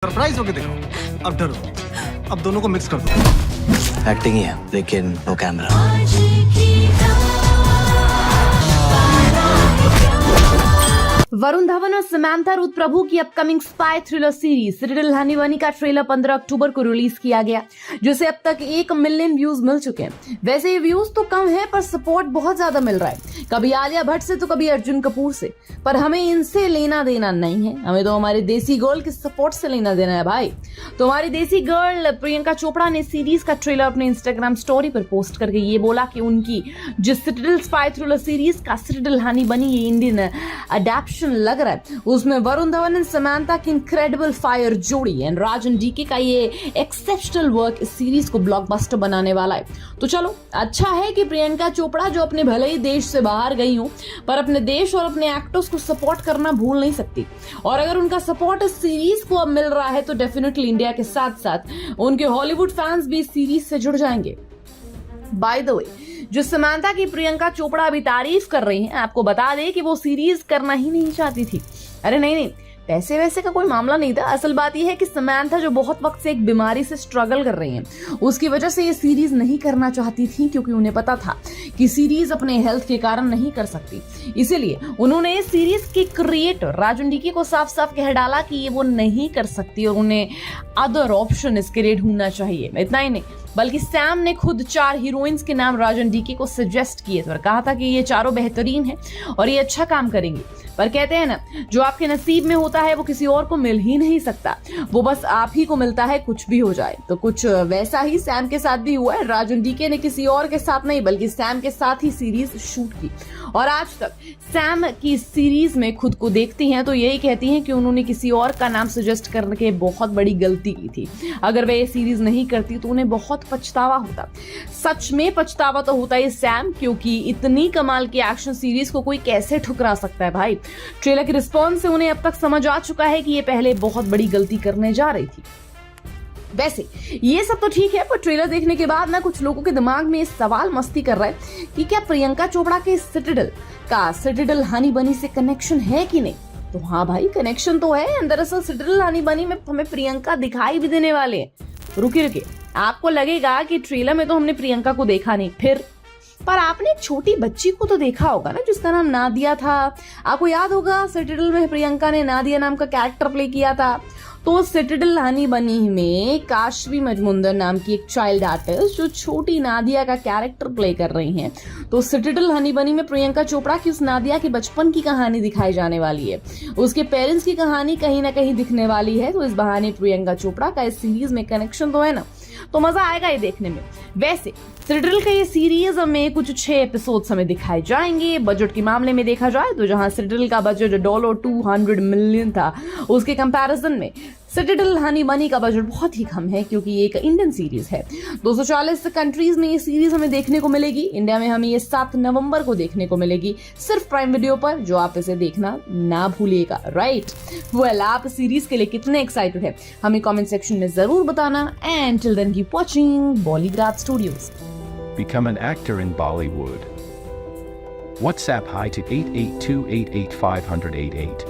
Surprise होके दिखाओ। अब डरो, अब दोनों को मिक्स कर दो। एक्टिंग ही है लेकिन नो कैमरा। वरुण धवन और समंथा रुथ प्रभु की upcoming spy thriller series Citadel Honey बनी का ट्रेलर 15 अक्टूबर को रिलीज किया गया, जिसे अब तक 1 मिलियन व्यूज मिल चुके हैं। वैसे ये व्यूज तो कम है पर सपोर्ट बहुत ज्यादा मिल रहा है, कभी आलिया भट्ट से तो कभी अर्जुन कपूर से। पर हमें इनसे लेना देना नहीं है, हमें तो हमारी देसी गर्ल के सपोर्ट से लेना देना है भाई। तो हमारी देसी गर्ल प्रियंका चोपड़ा ने सीरीज का ट्रेलर अपने इंस्टाग्राम स्टोरी पर पोस्ट करके ये बोला कि उनकी जिस सिटाडेल स्पाई थ्रिलर सीरीज का सिटाडेल हनी बनी ये इंडियन अडैप्शन लग रहा है, उसमें वरुण धवन एंड समंथा की इनक्रेडिबल फायर जोड़ी एंड राजन डीके का ये एक्सेप्शनल वर्क इस सीरीज को ब्लॉकबस्टर बनाने वाला है। तो चलो, अच्छा है कि प्रियंका चोपड़ा जो अपने भले ही देश से बाहर गई हूं पर अपने देश और अपने एक्टर्स को सपोर्ट करना भूल नहीं सकती, और अगर उनका सपोर्ट इस सीरीज को अब मिल रहा है तो डेफिनेटली इंडिया के साथ साथ उनके हॉलीवुड फैंस भी इस सीरीज से जुड़ जाएंगे। बाय द वे, जो समंथा की प्रियंका चोपड़ा अभी तारीफ कर रही हैं, आपको बता दें कि वो सीरीज करना ही नहीं चाहती थी। अरे नहीं, पैसे वैसे का कोई मामला नहीं था। असल बात यह है कि समंथा जो बहुत वक्त से एक बीमारी से स्ट्रगल कर रही हैं, उसकी वजह से ये सीरीज नहीं करना चाहती थी, क्योंकि उन्हें पता था कि सीरीज अपने हेल्थ के कारण नहीं कर सकती। इसीलिए उन्होंने इस सीरीज के क्रिएटर राजन डीके को साफ साफ कह डाला कि ये वो नहीं कर सकती और उन्हें अदर ऑप्शन इसके लिए ढूंढना चाहिए। इतना ही नहीं, बल्कि सैम ने खुद 4 हीरोइंस के नाम राजन डीके को सजेस्ट किए थे और कहा था कि ये चारों बेहतरीन हैं और ये अच्छा काम करेंगी। पर कहते हैं ना, जो आपके नसीब में होता है वो किसी और को मिल ही नहीं सकता, वो बस आप ही को मिलता है, कुछ भी हो जाए। तो कुछ वैसा ही सैम के साथ भी हुआ है। राजन डीके ने किसी और के साथ नहीं बल्कि सैम के साथ ही सीरीज शूट की, और आज तक सैम की सीरीज में खुद को देखती हैं तो यही कहती हैं कि उन्होंने किसी और का नाम सजेस्ट करके बहुत बड़ी गलती की थी। अगर वे ये सीरीज नहीं करती तो उन्हें बहुत पछतावा होता। सच में पछतावा तो होता है सैम, क्योंकि इतनी कमाल की एक्शन सीरीज को कोई कैसे ठुकरा सकता है भाई। ट्रेलर के रिस्पॉन्स से उन्हें अब तक समझ आ चुका है कि ये पहले बहुत बड़ी गलती करने जा रही थी। वैसे ये सब तो ठीक है, पर ट्रेलर देखने के बाद ना कुछ लोगों के दिमाग में इस सवाल मस्ती कर रहा है कि क्या प्रियंका चोपड़ा के सिटाडेल हनी बनी से कनेक्शन है कि नहीं। तो हाँ भाई, कनेक्शन तो है। दरअसल सिटाडेल हनी बनी में हमें प्रियंका दिखाई भी देने वाले हैं। रुकिए, आपको लगेगा कि ट्रेलर में तो हमने प्रियंका को देखा नहीं, फिर पर आपने एक छोटी बच्ची को तो देखा होगा ना, जिसका नाम नादिया था। आपको याद होगा सिटाडेल में प्रियंका ने नादिया नाम का कैरेक्टर प्ले किया था। तो सिटाडेल हनी बनी में काशवी मजमुंदर नाम की एक चाइल्ड आर्टिस्ट जो छोटी नादिया का कैरेक्टर प्ले कर रही हैं। तो सिटाडेल हनी बनी में प्रियंका चोपड़ा की उस नादिया के बचपन की कहानी दिखाई जाने वाली है, उसके पेरेंट्स की कहानी कहीं ना कहीं दिखने वाली है। तो इस बहाने प्रियंका चोपड़ा का इस सीरीज में कनेक्शन तो है ना, तो मजा आएगा ये देखने में। वैसे सिटाडेल का ये सीरीज में कुछ 6 एपिसोड्स हमें दिखाए जाएंगे। बजट के मामले में देखा जाए तो जहां सिटाडेल का बजट $200 मिलियन था, उसके कंपैरिजन में सिटाडेल हनी बनी का बजट बहुत ही कम है, क्योंकि ये एक इंडियन सीरीज है। 240 कंट्रीज में ये सीरीज हमें देखने को मिलेगी। इंडिया में हमें ये 7 नवंबर को देखने को मिलेगी, सिर्फ प्राइम वीडियो पर, जो आप इसे देखना ना भूलिएगा। राइट, वेल, आप सीरीज के लिए कितने एक्साइटेड है हमें कमेंट सेक्शन में जरूर बताना। And till then keep watching Bollygrad studios. Become an actor in Bollywood. WhatsApp hi to 88288 588.